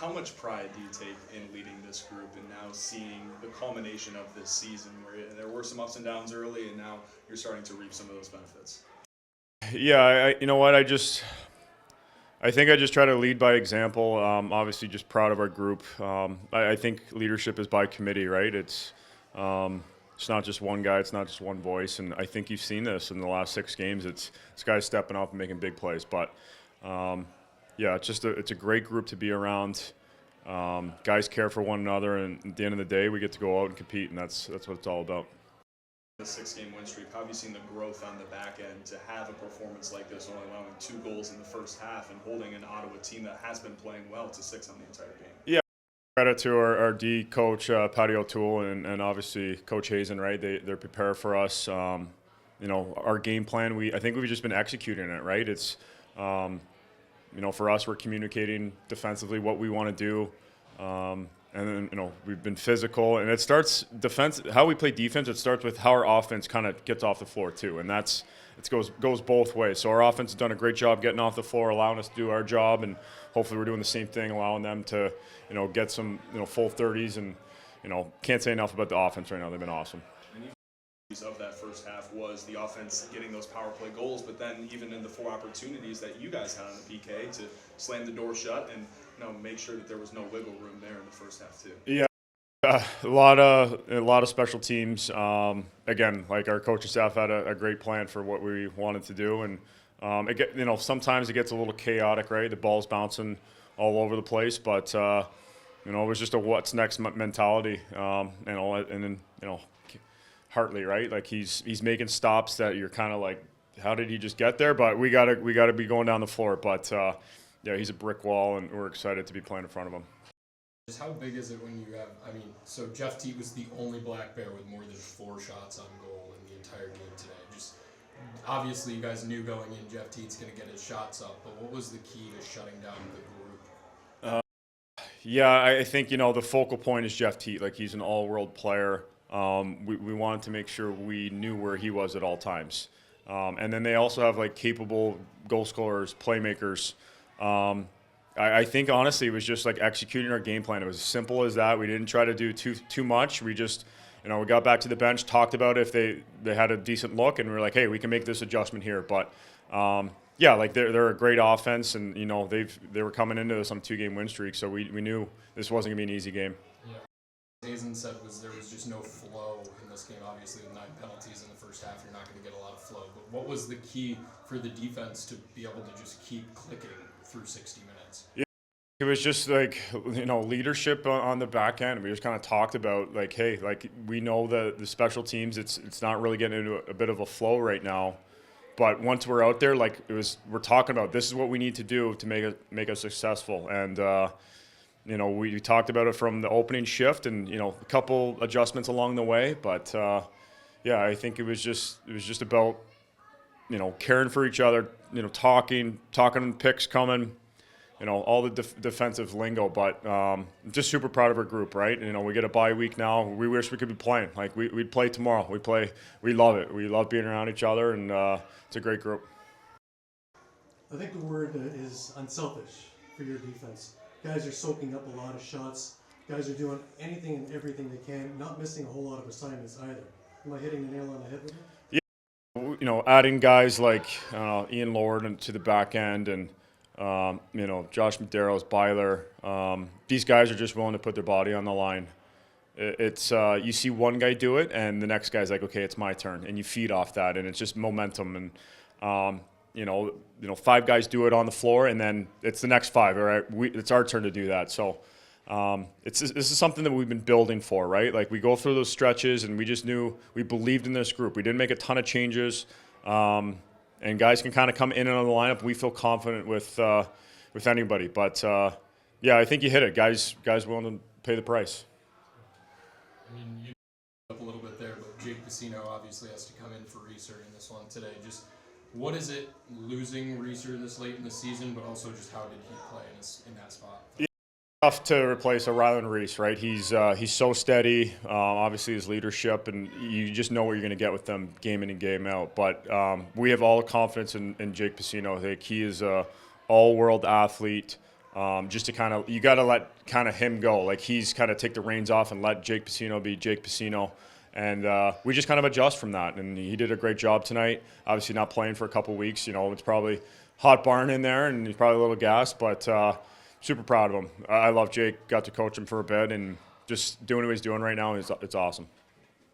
how much pride do you take in leading this group and now seeing the culmination of this season where there were some ups and downs early and now you're starting to reap some of those benefits? Yeah, you know what? I think I just try to lead by example. Obviously, just proud of our group. I think leadership is by committee, right? It's not just one guy. It's not just one voice. And I think you've seen this in the last 6 games. It's guys stepping up and making big plays. But yeah, it's a great group to be around. Guys care for one another, and at the end of the day, we get to go out and compete, and that's what it's all about. The 6 game win streak, how have you seen the growth on the back end to have a performance like this, only allowing 2 goals in the first half and holding an Ottawa team that has been playing well to 6 on the entire game? Yeah, credit to our D coach, Patty O'Toole, and obviously Coach Hazen, right? They're prepared for us. Our game plan, I think we've just been executing it, right? It's, for us, we're communicating defensively what we want to do. And then, we've been physical, and it starts defense. How we play defense, it starts with how our offense kind of gets off the floor too, and it goes both ways. So our offense has done a great job getting off the floor, allowing us to do our job, and hopefully we're doing the same thing, allowing them to, get some, full 30s. And can't say enough about the offense right now. They've been awesome. Of that first half was the offense getting those power play goals, but then even in the 4 opportunities that you guys had on the PK to slam the door shut and make sure that there was no wiggle room there in the first half too. Yeah, a lot of special teams. Again, like our coaching staff had a great plan for what we wanted to do, and sometimes it gets a little chaotic, right? The ball's bouncing all over the place, but it was just a what's next mentality, and then Hartley, right? Like he's making stops that you're kind of like, how did he just get there? But we gotta be going down the floor. But yeah, he's a brick wall, and we're excited to be playing in front of him. Just how big is it when you have? So Jeff Teat was the only Black Bear with more than 4 shots on goal in the entire game today. Just obviously, you guys knew going in Jeff Teat's going to get his shots up, but what was the key to shutting down the group? Yeah, I think the focal point is Jeff Teat. Like he's an all-world player. We wanted to make sure we knew where he was at all times. And then they also have like capable goal scorers, playmakers. I think honestly it was just like executing our game plan. It was as simple as that. We didn't try to do too much. We just we got back to the bench, talked about if they had a decent look, and we were like, hey, we can make this adjustment here. But yeah, like they're a great offense, and they were coming into this on a 2-game win streak, so we knew this wasn't gonna be an easy game. Yeah. Hazen said there was just no flow in this game. Obviously, with 9 penalties in the first half, you're not going to get a lot of flow. But what was the key for the defense to be able to just keep clicking through 60 minutes? Yeah, it was just like leadership on the back end. We just kind of talked about like, hey, like we know the special teams. It's not really getting into a bit of a flow right now. But once we're out there, like we're talking about this is what we need to do to make us successful. And we talked about it from the opening shift, and a couple adjustments along the way. But yeah, I think it was just about caring for each other, talking picks coming, all the defensive lingo. But just super proud of our group, right? We get a bye week now. We wish we could be playing. Like we'd play tomorrow. We love it. We love being around each other, and it's a great group. I think the word is unselfish for your defense. Guys are soaking up a lot of shots. Guys are doing anything and everything they can, not missing a whole lot of assignments either. Am I hitting the nail on the head with it? Yeah, adding guys like Ian Lord to the back end, and Josh McDarrow's Byler. These guys are just willing to put their body on the line. It's you see one guy do it, and the next guy's like, okay, it's my turn, and you feed off that, and it's just momentum. And 5 guys do it on the floor, and then it's the next 5. All right, it's our turn to do that. So this is something that we've been building for, right? Like we go through those stretches, and we just knew we believed in this group. We didn't make a ton of changes, and guys can kind of come in and out of the lineup. We feel confident with anybody, but yeah, I think you hit it. Guys willing to pay the price. You up a little bit there, but Jake Piscino obviously has to come in for Reeser in this one today. Just what is it losing Reeser this late in the season, but also just how did he play in that spot? Yeah, tough to replace a Rylan Reese, right? He's so steady. Obviously, his leadership, and you just know what you're going to get with them game in and game out. But we have all the confidence in Jake Piscino. Like, he is a all-world athlete. just to kind of, you got to let kind of him go. Like, he's kind of take the reins off and let Jake Pacino be Jake Pacino. And we just kind of adjust from that. And he did a great job tonight. Obviously not playing for a couple weeks. You know, it's probably hot barn in there and he's probably a little gassed, but super proud of him. I love Jake. Got to coach him for a bit and just doing what he's doing right now. It's awesome.